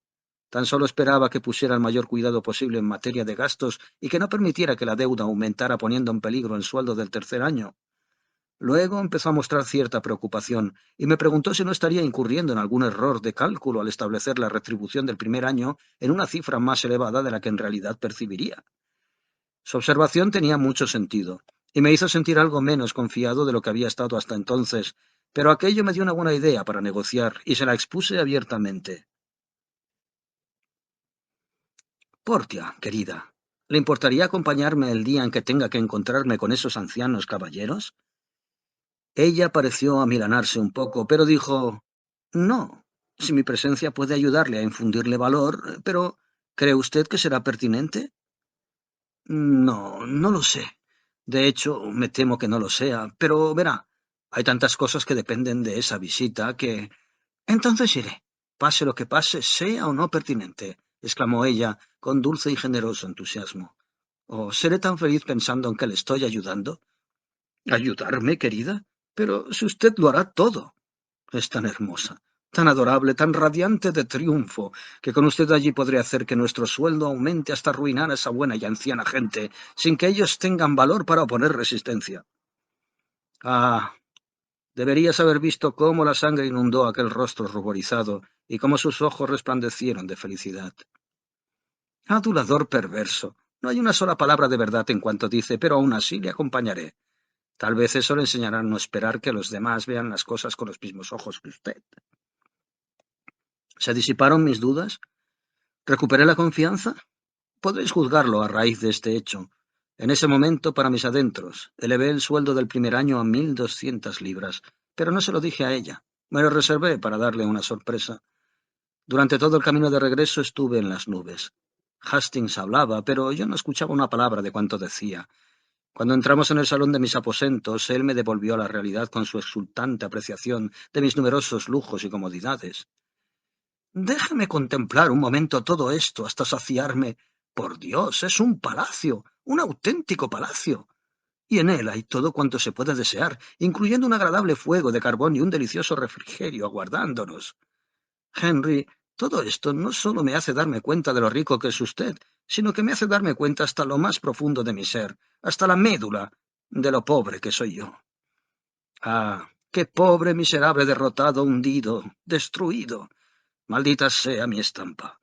Tan solo esperaba que pusiera el mayor cuidado posible en materia de gastos y que no permitiera que la deuda aumentara poniendo en peligro el sueldo del tercer año. Luego empezó a mostrar cierta preocupación y me preguntó si no estaría incurriendo en algún error de cálculo al establecer la retribución del primer año en una cifra más elevada de la que en realidad percibiría. Su observación tenía mucho sentido y me hizo sentir algo menos confiado de lo que había estado hasta entonces, pero aquello me dio una buena idea para negociar y se la expuse abiertamente. Portia, querida, ¿le importaría acompañarme el día en que tenga que encontrarme con esos ancianos caballeros? Ella pareció amilanarse un poco, pero dijo, no, si mi presencia puede ayudarle a infundirle valor, pero ¿cree usted que será pertinente? No, no lo sé. De hecho, me temo que no lo sea, pero verá, hay tantas cosas que dependen de esa visita que... Entonces iré, pase lo que pase, sea o no pertinente, exclamó ella con dulce y generoso entusiasmo. Oh, seré tan feliz pensando en que le estoy ayudando. ¿Ayudarme, querida? Pero si usted lo hará todo. Es tan hermosa, tan adorable, tan radiante de triunfo, que con usted allí podré hacer que nuestro sueldo aumente hasta arruinar a esa buena y anciana gente, sin que ellos tengan valor para oponer resistencia. Ah, deberías haber visto cómo la sangre inundó aquel rostro ruborizado y cómo sus ojos resplandecieron de felicidad. Adulador perverso. No hay una sola palabra de verdad en cuanto dice, pero aún así le acompañaré. Tal vez eso le enseñará a no esperar que los demás vean las cosas con los mismos ojos que usted. ¿Se disiparon mis dudas? ¿Recuperé la confianza? Podréis juzgarlo a raíz de este hecho. En ese momento, para mis adentros, elevé el sueldo del primer año a 1.200 libras, pero no se lo dije a ella. Me lo reservé para darle una sorpresa. Durante todo el camino de regreso estuve en las nubes. Hastings hablaba, pero yo no escuchaba una palabra de cuanto decía. Cuando entramos en el salón de mis aposentos, él me devolvió a la realidad con su exultante apreciación de mis numerosos lujos y comodidades. Déjeme contemplar un momento todo esto hasta saciarme. Por Dios, es un palacio, un auténtico palacio. Y en él hay todo cuanto se puede desear, incluyendo un agradable fuego de carbón y un delicioso refrigerio aguardándonos. Henry, todo esto no solo me hace darme cuenta de lo rico que es usted, sino que me hace darme cuenta hasta lo más profundo de mi ser, hasta la médula de lo pobre que soy yo. Ah, qué pobre, miserable, derrotado, hundido, destruido. Maldita sea mi estampa.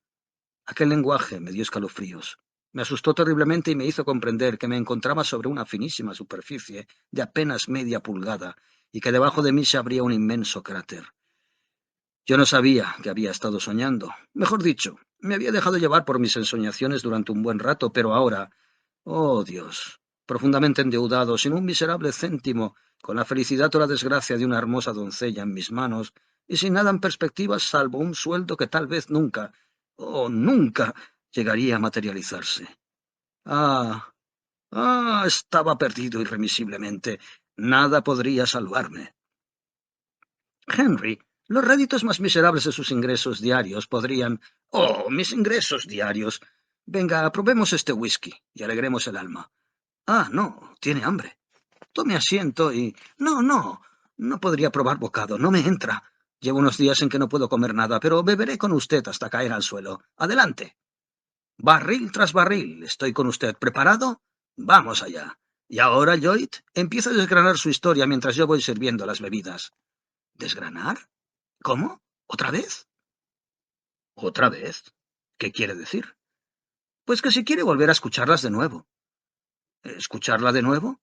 Aquel lenguaje me dio escalofríos. Me asustó terriblemente y me hizo comprender que me encontraba sobre una finísima superficie de apenas media pulgada y que debajo de mí se abría un inmenso cráter. Yo no sabía que había estado soñando. Mejor dicho, me había dejado llevar por mis ensoñaciones durante un buen rato, pero ahora, oh Dios, profundamente endeudado, sin un miserable céntimo, con la felicidad o la desgracia de una hermosa doncella en mis manos, y sin nada en perspectiva salvo un sueldo que tal vez nunca, oh nunca, llegaría a materializarse. Ah, estaba perdido irremisiblemente. Nada podría salvarme. Henry, los réditos más miserables de sus ingresos diarios podrían... ¡Oh, mis ingresos diarios! Venga, probemos este whisky y alegremos el alma. Ah, no, tiene hambre. Tome asiento y... No, no, no podría probar bocado, no me entra. Llevo unos días en que no puedo comer nada, pero beberé con usted hasta caer al suelo. Adelante. Barril tras barril, estoy con usted. ¿Preparado? Vamos allá. Y ahora, Lloyd, empieza a desgranar su historia mientras yo voy sirviendo las bebidas. ¿Desgranar? ¿Cómo? ¿Otra vez? ¿Otra vez? ¿Qué quiere decir? Pues que si quiere volver a escucharlas de nuevo. ¿Escucharla de nuevo?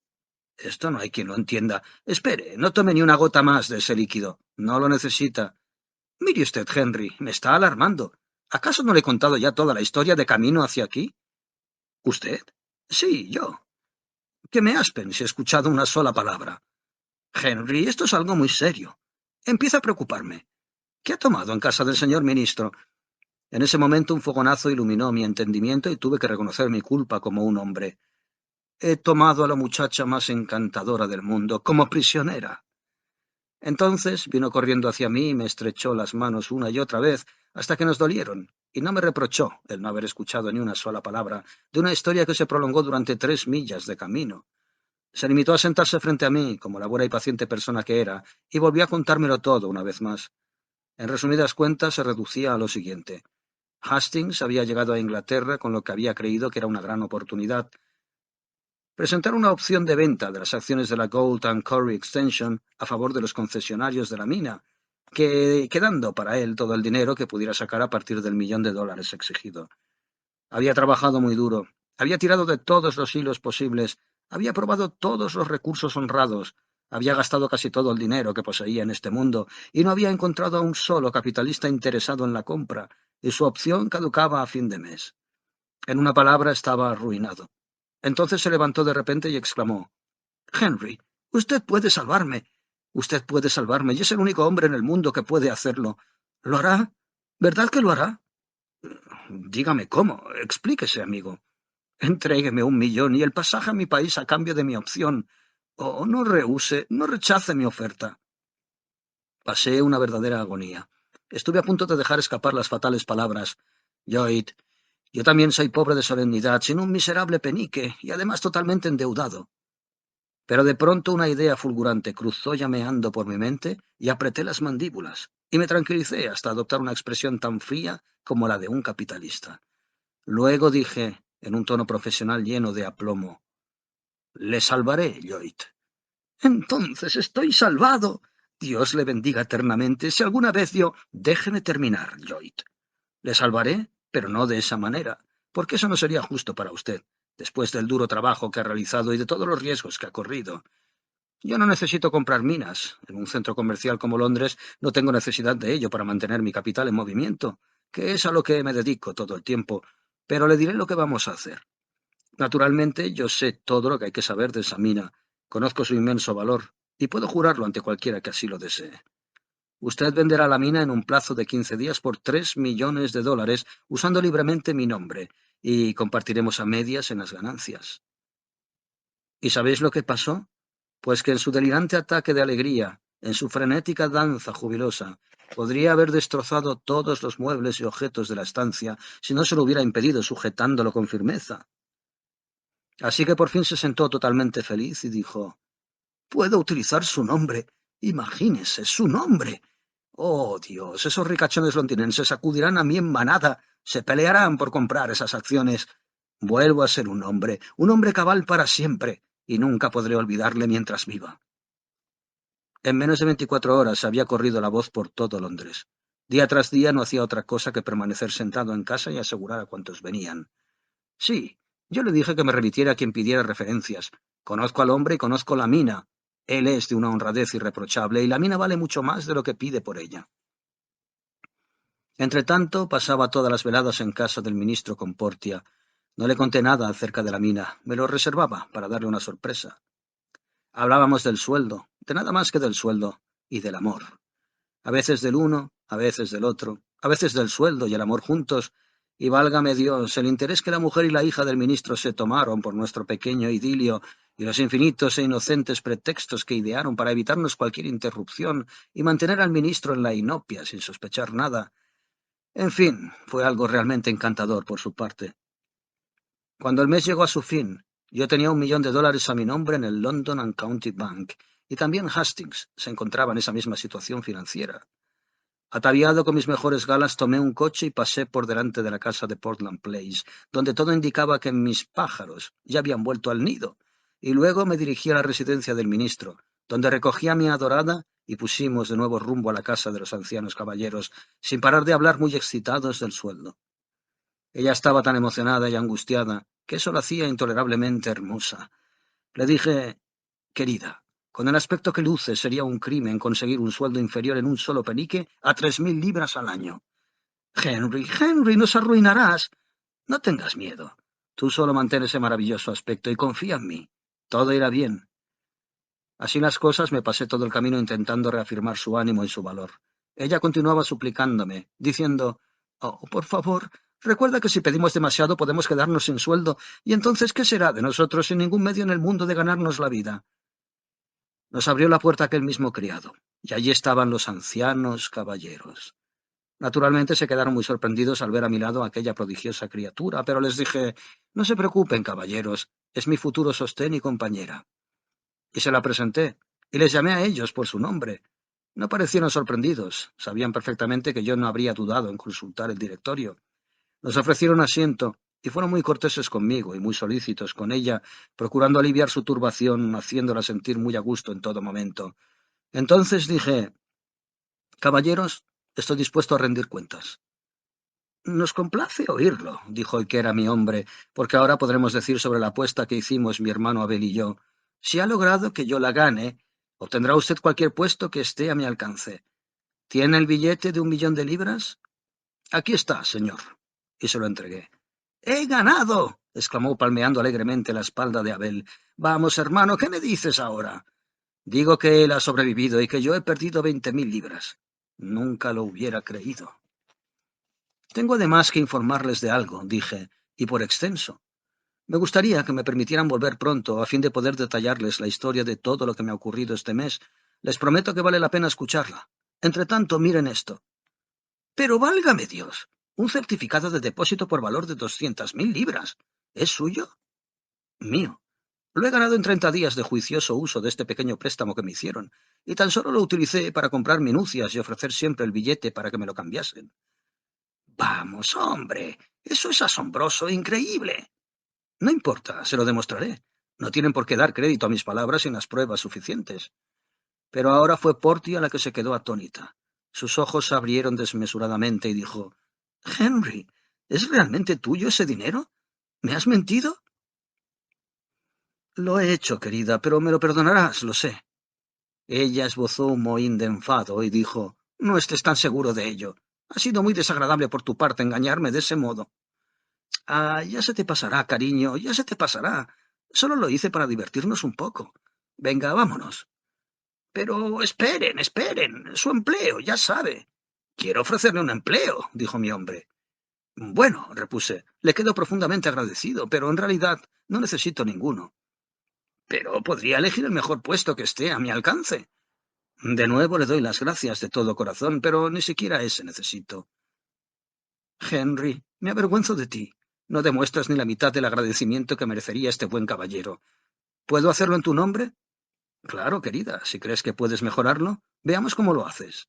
Esto no hay quien lo entienda. Espere, no tome ni una gota más de ese líquido. No lo necesita. Mire usted, Henry, me está alarmando. ¿Acaso no le he contado ya toda la historia de camino hacia aquí? ¿Usted? Sí, yo. Que me aspen si he escuchado una sola palabra. Henry, esto es algo muy serio. Empieza a preocuparme. ¿Qué ha tomado en casa del señor ministro? En ese momento un fogonazo iluminó mi entendimiento y tuve que reconocer mi culpa como un hombre. He tomado a la muchacha más encantadora del mundo como prisionera. Entonces vino corriendo hacia mí y me estrechó las manos una y otra vez hasta que nos dolieron, y no me reprochó el no haber escuchado ni una sola palabra de una historia que se prolongó durante 3 millas de camino. Se limitó a sentarse frente a mí, como la buena y paciente persona que era, y volvió a contármelo todo una vez más. En resumidas cuentas, se reducía a lo siguiente. Hastings había llegado a Inglaterra con lo que había creído que era una gran oportunidad. Presentar una opción de venta de las acciones de la Gold and Curry Extension a favor de los concesionarios de la mina, quedando para él todo el dinero que pudiera sacar a partir del $1.000.000 exigido. Había trabajado muy duro, había tirado de todos los hilos posibles, había probado todos los recursos honrados, había gastado casi todo el dinero que poseía en este mundo y no había encontrado a un solo capitalista interesado en la compra, y su opción caducaba a fin de mes. En una palabra, estaba arruinado. Entonces se levantó de repente y exclamó: «Henry, usted puede salvarme. Usted puede salvarme, y es el único hombre en el mundo que puede hacerlo. ¿Lo hará? ¿Verdad que lo hará?» «Dígame cómo. Explíquese, amigo». «Entrégueme 1 millón y el pasaje a mi país a cambio de mi opción. O no rehúse, no rechace mi oferta». Pasé una verdadera agonía. Estuve a punto de dejar escapar las fatales palabras: «Lloyd, yo también soy pobre de solemnidad, sin un miserable penique, y además totalmente endeudado». Pero de pronto una idea fulgurante cruzó llameando por mi mente y apreté las mandíbulas, y me tranquilicé hasta adoptar una expresión tan fría como la de un capitalista. Luego dije, en un tono profesional lleno de aplomo: «Le salvaré, Lloyd». «Entonces estoy salvado. Dios le bendiga eternamente. Si alguna vez yo...» «Déjeme terminar, Lloyd. Le salvaré, pero no de esa manera, porque eso no sería justo para usted, después del duro trabajo que ha realizado y de todos los riesgos que ha corrido. Yo no necesito comprar minas. En un centro comercial como Londres no tengo necesidad de ello para mantener mi capital en movimiento, que es a lo que me dedico todo el tiempo. Pero le diré lo que vamos a hacer. Naturalmente, yo sé todo lo que hay que saber de esa mina, conozco su inmenso valor, y puedo jurarlo ante cualquiera que así lo desee. Usted venderá la mina en un plazo de 15 días por $3 millones, usando libremente mi nombre, y compartiremos a medias en las ganancias. ¿Y sabéis lo que pasó? Pues que en su delirante ataque de alegría, en su frenética danza jubilosa, podría haber destrozado todos los muebles y objetos de la estancia si no se lo hubiera impedido sujetándolo con firmeza. Así que por fin se sentó totalmente feliz y dijo: «Puedo utilizar su nombre. Imagínese, su nombre. Oh, Dios, esos ricachones londinenses acudirán a mí en manada, se pelearán por comprar esas acciones. Vuelvo a ser un hombre cabal para siempre, y nunca podré olvidarle mientras viva». En menos de 24 horas había corrido la voz por todo Londres. Día tras día no hacía otra cosa que permanecer sentado en casa y asegurar a cuantos venían: «Sí, yo le dije que me remitiera a quien pidiera referencias. Conozco al hombre y conozco la mina. Él es de una honradez irreprochable y la mina vale mucho más de lo que pide por ella». Entretanto, pasaba todas las veladas en casa del ministro Comportia. No le conté nada acerca de la mina, me lo reservaba para darle una sorpresa. Hablábamos del sueldo, de nada más que del sueldo, y del amor. A veces del uno, a veces del otro, a veces del sueldo y el amor juntos, y válgame Dios, el interés que la mujer y la hija del ministro se tomaron por nuestro pequeño idilio, y los infinitos e inocentes pretextos que idearon para evitarnos cualquier interrupción y mantener al ministro en la inopia sin sospechar nada. En fin, fue algo realmente encantador por su parte. Cuando el mes llegó a su fin, yo tenía $1.000.000 a mi nombre en el London and County Bank, y también Hastings se encontraba en esa misma situación financiera. Ataviado con mis mejores galas, tomé un coche y pasé por delante de la casa de Portland Place, donde todo indicaba que mis pájaros ya habían vuelto al nido, y luego me dirigí a la residencia del ministro, donde recogí a mi adorada y pusimos de nuevo rumbo a la casa de los ancianos caballeros, sin parar de hablar muy excitados del sueldo. Ella estaba tan emocionada y angustiada que eso la hacía intolerablemente hermosa. Le dije: «Querida, con el aspecto que luce, sería un crimen conseguir un sueldo inferior en un solo penique a 3.000 libras al año». «Henry, Henry, nos arruinarás». «No tengas miedo. Tú solo mantén ese maravilloso aspecto y confía en mí. Todo irá bien. Así las cosas, me pasé todo el camino intentando reafirmar su ánimo y su valor. Ella continuaba suplicándome, diciendo, «Oh, por favor, recuerda que si pedimos demasiado podemos quedarnos sin sueldo, y entonces, ¿qué será de nosotros sin ningún medio en el mundo de ganarnos la vida?» Nos abrió la puerta aquel mismo criado, y allí estaban los ancianos caballeros. Naturalmente se quedaron muy sorprendidos al ver a mi lado a aquella prodigiosa criatura, pero les dije, «No se preocupen, caballeros, es mi futuro sostén y compañera». Y se la presenté, y les llamé a ellos por su nombre. No parecieron sorprendidos, sabían perfectamente que yo no habría dudado en consultar el directorio. Nos ofrecieron asiento, y fueron muy corteses conmigo y muy solícitos con ella, procurando aliviar su turbación, haciéndola sentir muy a gusto en todo momento. Entonces dije, «Caballeros, estoy dispuesto a rendir cuentas». «Nos complace oírlo», dijo el que era mi hombre, «porque ahora podremos decir sobre la apuesta que hicimos mi hermano Abel y yo. Si ha logrado que yo la gane, obtendrá usted cualquier puesto que esté a mi alcance. ¿Tiene el billete de 1 millón de libras? Aquí está, señor». Y se lo entregué. «¡He ganado!», exclamó palmeando alegremente la espalda de Abel. «Vamos, hermano, ¿qué me dices ahora?» «Digo que él ha sobrevivido y que yo he perdido 20.000 libras. Nunca lo hubiera creído». «Tengo además que informarles de algo», dije, «y por extenso. Me gustaría que me permitieran volver pronto a fin de poder detallarles la historia de todo lo que me ha ocurrido este mes. Les prometo que vale la pena escucharla. Entre tanto, miren esto». «Pero válgame Dios, un certificado de depósito por valor de 200.000 libras. ¿Es suyo?» «Mío. Lo he ganado en 30 días de juicioso uso de este pequeño préstamo que me hicieron, y tan solo lo utilicé para comprar minucias y ofrecer siempre el billete para que me lo cambiasen». «Vamos, hombre, eso es asombroso e increíble». «No importa, se lo demostraré. No tienen por qué dar crédito a mis palabras sin las pruebas suficientes». Pero ahora fue Portia la que se quedó atónita. Sus ojos se abrieron desmesuradamente y dijo, «Henry, ¿es realmente tuyo ese dinero? ¿Me has mentido?» «Lo he hecho, querida, pero me lo perdonarás, lo sé». Ella esbozó un mohín de enfado y dijo, «No estés tan seguro de ello. Ha sido muy desagradable por tu parte engañarme de ese modo». «Ah, ya se te pasará, cariño, ya se te pasará. Solo lo hice para divertirnos un poco. Venga, vámonos». «Pero esperen, esperen. Su empleo, ya sabe». «Quiero ofrecerle un empleo», dijo mi hombre. «Bueno», repuse, «le quedo profundamente agradecido, pero en realidad no necesito ninguno». «Pero podría elegir el mejor puesto que esté a mi alcance». «De nuevo le doy las gracias de todo corazón, pero ni siquiera ese necesito». «Henry, me avergüenzo de ti. No demuestras ni la mitad del agradecimiento que merecería este buen caballero. ¿Puedo hacerlo en tu nombre?» «Claro, querida, si crees que puedes mejorarlo, veamos cómo lo haces».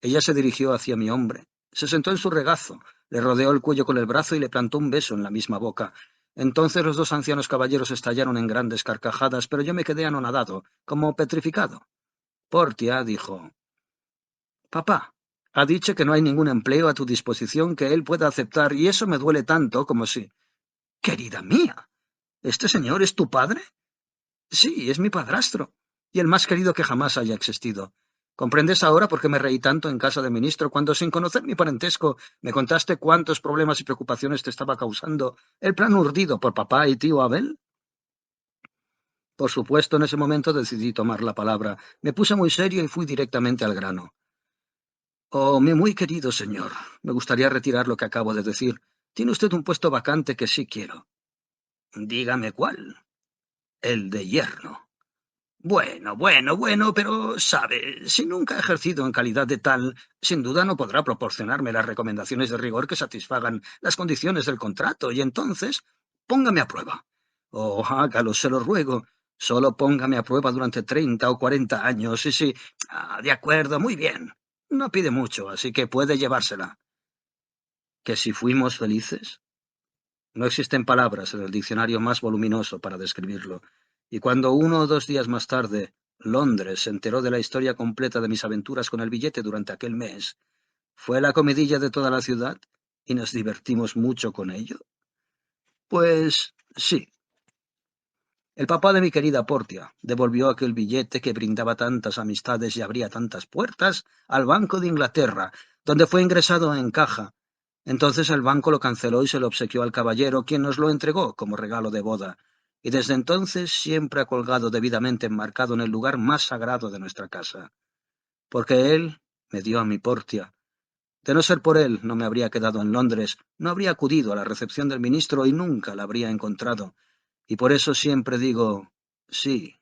Ella se dirigió hacia mi hombre, se sentó en su regazo, le rodeó el cuello con el brazo y le plantó un beso en la misma boca. Entonces los dos ancianos caballeros estallaron en grandes carcajadas, pero yo me quedé anonadado, como petrificado. Portia dijo, «Papá, ha dicho que no hay ningún empleo a tu disposición que él pueda aceptar, y eso me duele tanto como si...» «Querida mía, ¿este señor es tu padre?» «Sí, es mi padrastro, y el más querido que jamás haya existido. ¿Comprendes ahora por qué me reí tanto en casa del ministro cuando, sin conocer mi parentesco, me contaste cuántos problemas y preocupaciones te estaba causando el plan urdido por papá y tío Abel?» Por supuesto, en ese momento decidí tomar la palabra. Me puse muy serio y fui directamente al grano. «Oh, mi muy querido señor, me gustaría retirar lo que acabo de decir. Tiene usted un puesto vacante que sí quiero». «Dígame cuál». «El de yerno». «Bueno, bueno, bueno, pero, sabe, si nunca ha ejercido en calidad de tal, sin duda no podrá proporcionarme las recomendaciones de rigor que satisfagan las condiciones del contrato, y entonces, póngame a prueba. Oh, hágalo, se lo ruego. Solo póngame a prueba durante 30 o 40 años, y sí. Ah, de acuerdo, muy bien. No pide mucho, así que puede llevársela». ¿Que si fuimos felices? No existen palabras en el diccionario más voluminoso para describirlo, y cuando 1 o 2 días más tarde Londres se enteró de la historia completa de mis aventuras con el billete durante aquel mes, fue la comidilla de toda la ciudad y nos divertimos mucho con ello. Pues sí. El papá de mi querida Portia devolvió aquel billete que brindaba tantas amistades y abría tantas puertas al Banco de Inglaterra, donde fue ingresado en caja. Entonces el banco lo canceló y se lo obsequió al caballero, quien nos lo entregó como regalo de boda, y desde entonces siempre ha colgado debidamente enmarcado en el lugar más sagrado de nuestra casa, porque él me dio a mi Portia. De no ser por él, no me habría quedado en Londres, no habría acudido a la recepción del ministro y nunca la habría encontrado. Y por eso siempre digo, sí,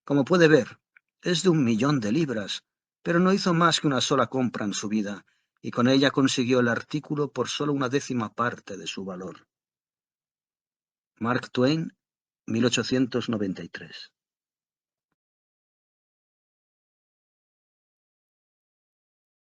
como puede ver, es de 1 millón de libras, pero no hizo más que una sola compra en su vida, y con ella consiguió el artículo por solo una décima parte de su valor. Mark Twain, 1893.